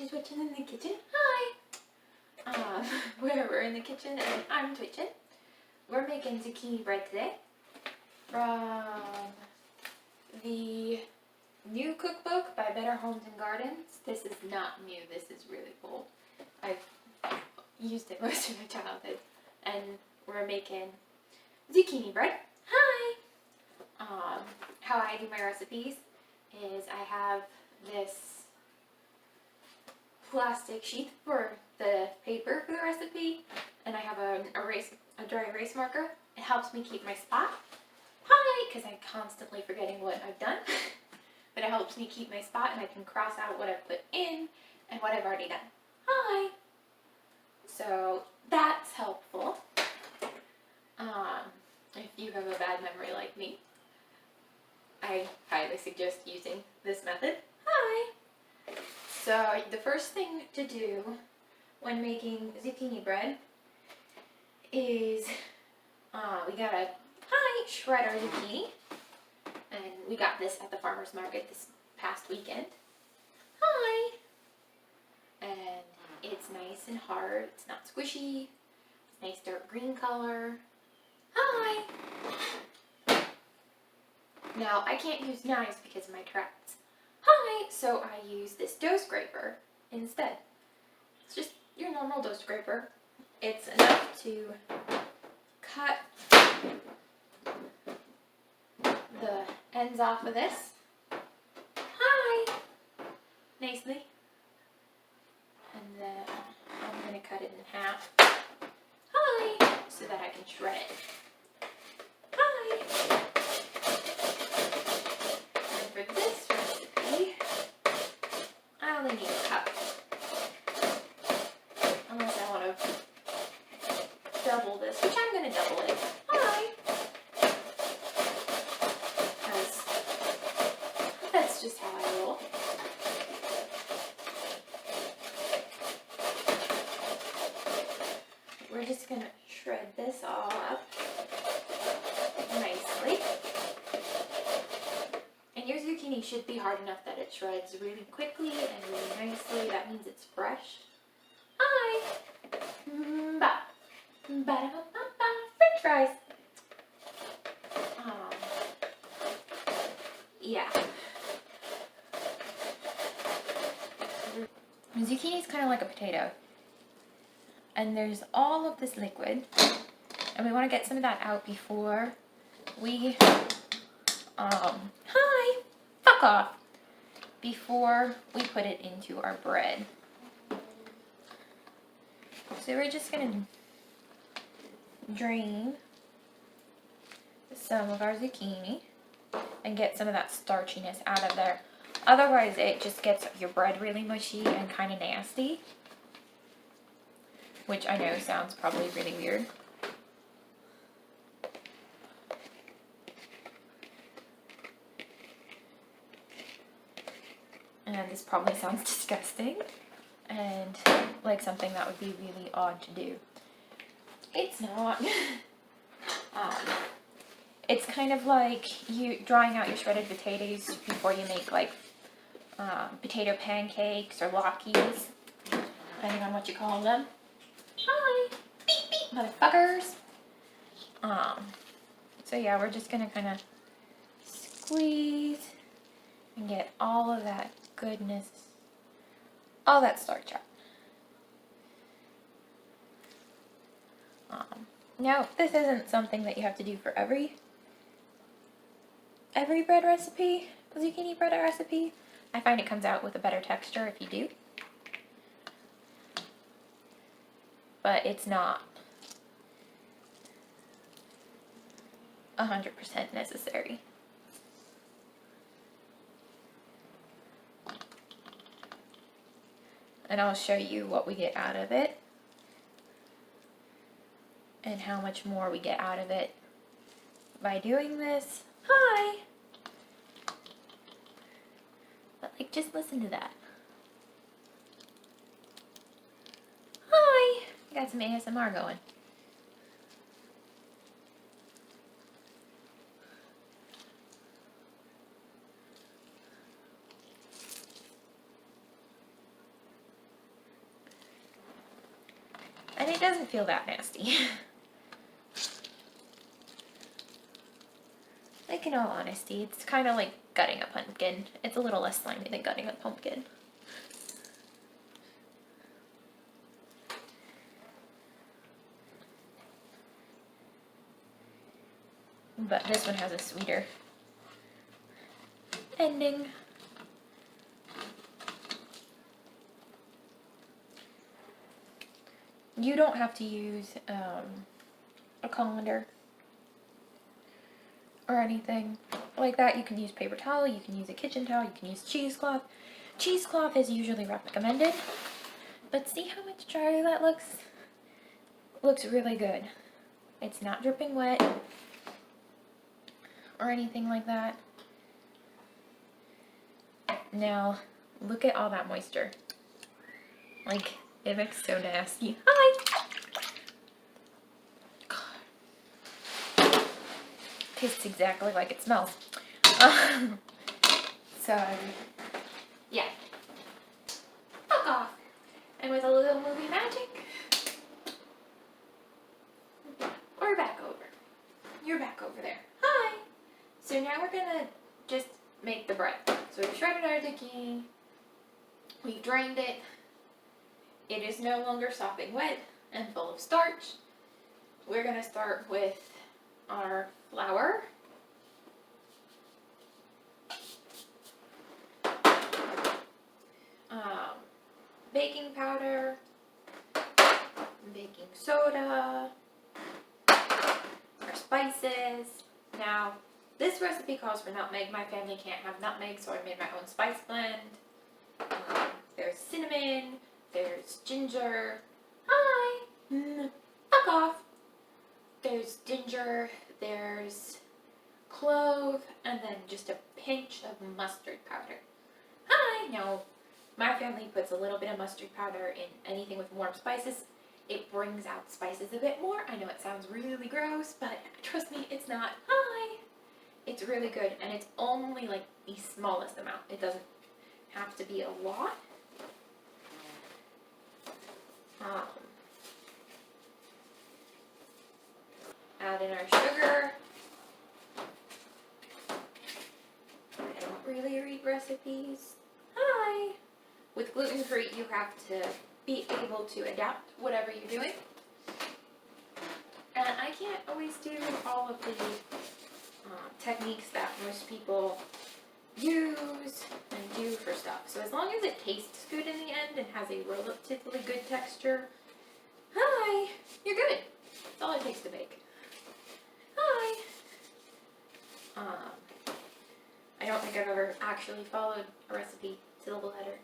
to Twitching in the Kitchen. Hi! We're in the kitchen and I'm twitching. We're making zucchini bread today from the new cookbook by Better Homes and Gardens. This is not new, this is really old. I've used it most of my childhood. And we're making zucchini bread. Hi! How I do my recipes is I have this plastic sheet for the paper for the recipe, and I have a dry erase marker. It helps me keep my spot. Hi! Because I'm constantly forgetting what I've done. But it helps me keep my spot, and I can cross out what I've put in and what I've already done. Hi! So that's helpful. If you have a bad memory like me, I highly suggest using this method. Hi! So the first thing to do when making zucchini bread is we gotta shred our zucchini, and we got this at the farmer's market this past weekend. Hi! And it's nice and hard, it's not squishy, it's nice dark green color. Hi! Now I can't use knives because of my Tourette's. Hi! So I use this dough scraper instead. It's just your normal dough scraper. It's enough to cut the ends off of this. Hi! Nicely. And then I'm going to cut it in half. Hi! So that I can shred it. Hi! And for this recipe, I only need a cup. Unless I want to double this, which I'm going to double it. Hi! Because that's just how I roll. We're just going to shred this all up nicely. And your zucchini should be hard enough that it shreds really quickly and really nicely. That means it's fresh. Hi! French fries! Yeah. Zucchini is kind of like a potato. And there's all of this liquid. And we want to get some of that out before we, hi! Fuck off! Before we put it into our bread. So we're just going to drain some of our zucchini and get some of that starchiness out of there. Otherwise it just gets your bread really mushy and kind of nasty. Which I know sounds probably really weird. And this probably sounds disgusting and like something that would be really odd to do. It's not. It's kind of like you drying out your shredded potatoes before you make like potato pancakes or latkes, depending on what you call them. Hi! Beep beep, motherfuckers! So yeah, we're just gonna kind of squeeze and get all of that goodness, all that starch out. Now, this isn't something that you have to do for every bread recipe, zucchini bread recipe. I find it comes out with a better texture if you do. But it's not 100% necessary. And I'll show you what we get out of it and how much more we get out of it by doing this. Hi! But like, just listen to that. Hi! Got some ASMR going. It doesn't feel that nasty. Like, in all honesty, it's kind of like gutting a pumpkin. It's a little less slimy than gutting a pumpkin. But this one has a sweeter ending. You don't have to use a colander or anything like that. You can use paper towel, you can use a kitchen towel, you can use cheesecloth. Cheesecloth is usually recommended, but see how much drier that looks? Looks really good. It's not dripping wet or anything like that. Now, look at all that moisture. Like, it looks so nasty. Hi! Tastes exactly like it smells. So, yeah. Fuck off. And with a little movie magic, we're back over. You're back over there. Hi! So now we're gonna just make the bread. So we've shredded our zucchini. We've drained it. It is no longer sopping wet and full of starch. We're gonna start with our flour. Baking powder, baking soda, our spices. Now, this recipe calls for nutmeg. My family can't have nutmeg, so I made my own spice blend. There's cinnamon, there's ginger. Hi! Fuck off! There's ginger, there's clove, and then just a pinch of mustard powder. Hi! Now, my family puts a little bit of mustard powder in anything with warm spices. It brings out spices a bit more. I know it sounds really gross, but trust me, it's not. Hi! It's really good, and it's only like the smallest amount. It doesn't have to be a lot. Add in our sugar. I don't really read recipes. Hi! With gluten-free, you have to be able to adapt whatever you're doing. And I can't always do all of the techniques that most people use and do for stuff. So as long as it tastes good in the end and has a relatively good texture, hi, you're good. That's all it takes to bake. Hi. I don't think I've ever actually followed a recipe to the letter.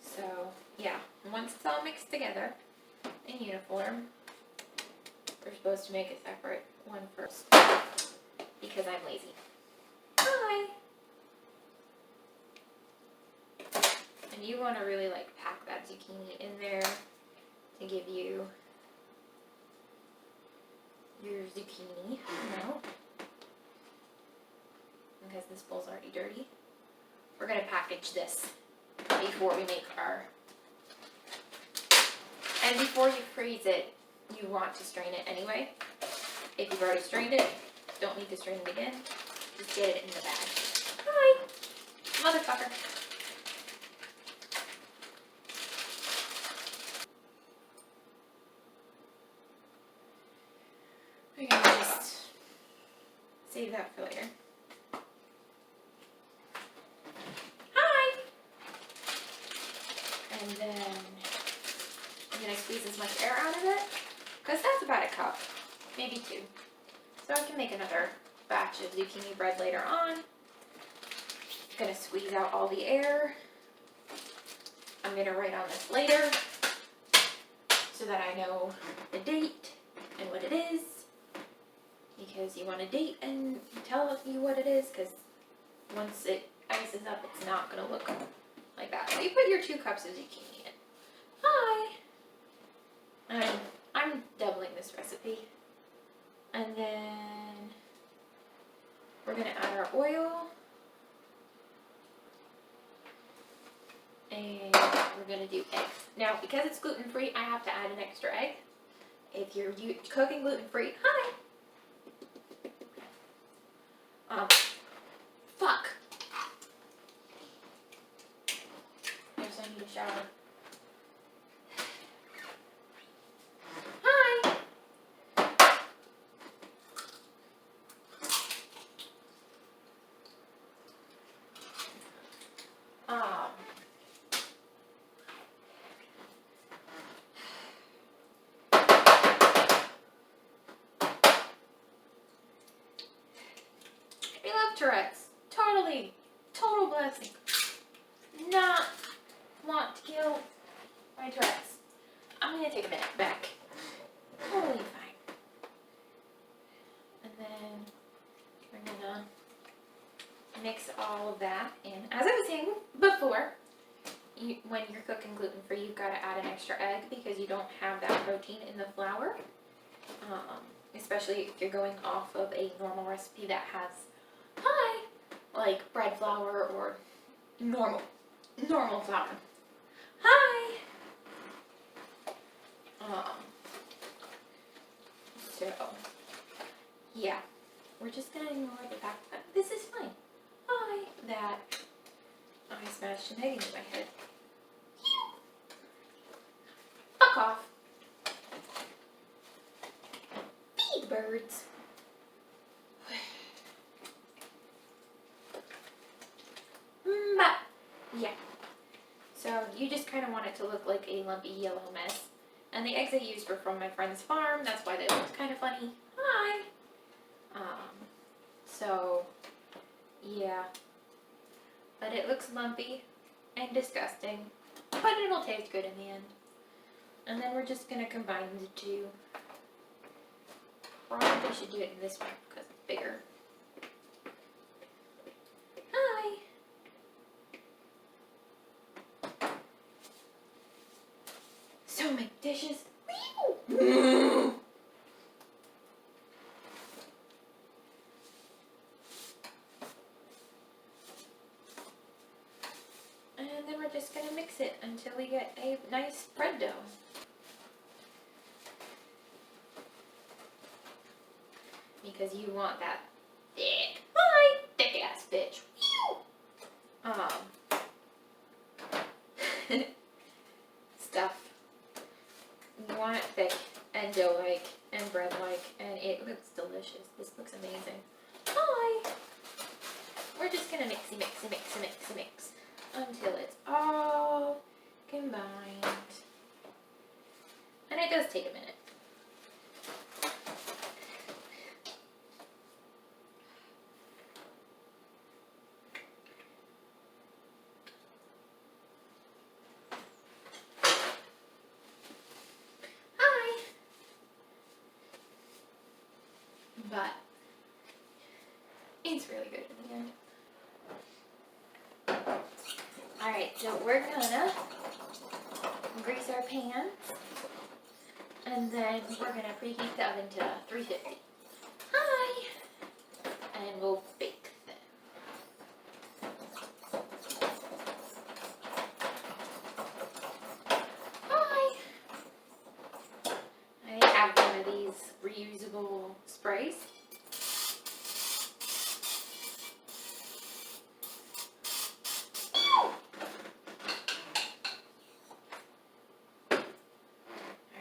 So yeah, once it's all mixed together in uniform, we're supposed to make a separate one first because I'm lazy. Hi. And you want to really like pack that zucchini in there to give you your zucchini, because this bowl's already dirty. We're going to package this before we make our, and before you freeze it, you want to strain it anyway. If you've already strained it, don't need to strain it again. Just get it in the bag. Hi, motherfucker. We're going to just save that for later. And then I'm going to squeeze as much air out of it, because that's about a cup, maybe 2. So I can make another batch of zucchini bread later on. I'm going to squeeze out all the air. I'm going to write on this later so that I know the date and what it is, because you want a date and tell you what it is, because once it ices up, it's not going to look like that. So you put your 2 cups of zucchini in. Hi! And I'm doubling this recipe. And then we're going to add our oil. And we're going to do eggs. Now, because it's gluten-free, I have to add an extra egg. If you're cooking gluten-free, hi! Fuck! Guess I need a shower. Hi! I love Tourette's. Total blessing. Not want to kill my Tourette's. I'm gonna take a minute back. Totally fine. And then we're gonna mix all of that in. As I was saying before, when you're cooking gluten-free, you've got to add an extra egg because you don't have that protein in the flour. Especially if you're going off of a normal recipe that has, like bread flour or normal flour. Hi! So, yeah, we're just gonna ignore the fact that this is fine. Hi! That I smashed an egg into my head. Fuck off. Feed birds. Yeah. So you just kind of want it to look like a lumpy yellow mess. And the eggs I used were from my friend's farm. That's why they looked kind of funny. Hi. So yeah. But it looks lumpy and disgusting. But it'll taste good in the end. And then we're just going to combine the two. Probably should do it in this one because it's bigger. Hi! So many dishes. And then we're just going to mix it until we get a nice bread dough. Because you want that thick, thick ass bitch. Stuff. You want it thick and dough-like and bread-like, and it looks delicious. This looks amazing. Hi! We're just gonna mix until it's all combined. And it does take a minute. But it's really good in the end. Alright, so we're gonna grease our pans, and then we're gonna preheat the oven to 350. Hi! And we'll bake them. Hi! I have one of these reusable sprays.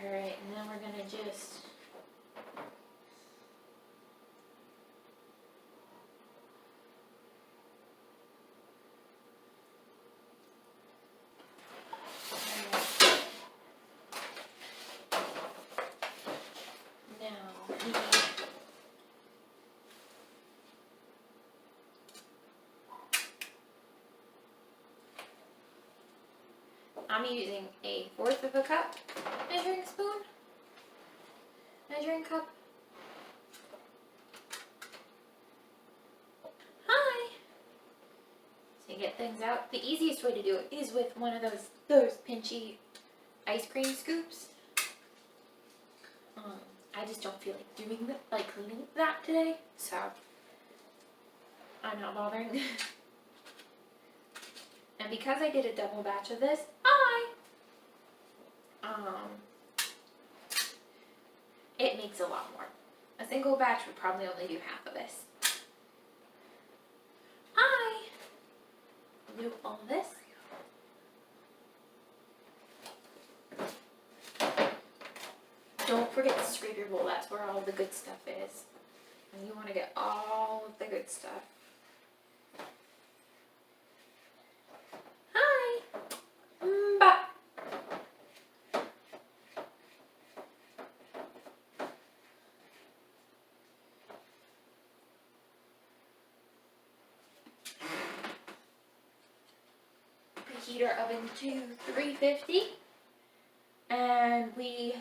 Alright, and then we're gonna just I'm using a 1/4 of a cup measuring spoon, measuring cup. Hi! So you get things out. The easiest way to do it is with one of those pinchy ice cream scoops. I just don't feel like doing that, like cleaning that today, so I'm not bothering. And because I did a double batch of this, it makes a lot more. A single batch would probably only do half of this. I do all this. Don't forget to scrape your bowl. That's where all the good stuff is. And you want to get all of the good stuff. Hi. Bye. Preheat our oven to 350. And we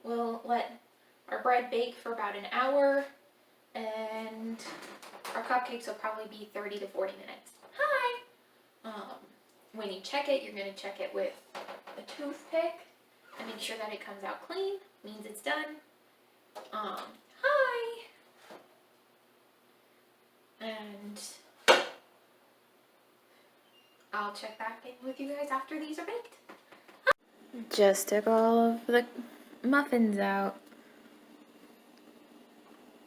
will let our bread bake for about an hour. And our cupcakes will probably be 30 to 40 minutes. Hi! When you check it, you're going to check it with a toothpick and make sure that it comes out clean. Means it's done. Hi! And I'll check back in with you guys after these are baked. Just took all of the muffins out.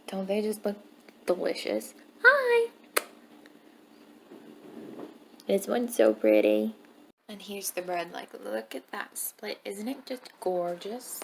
Don't they just look delicious? Hi! This one's so pretty. And here's the bread. Like, look at that split. Isn't it just gorgeous?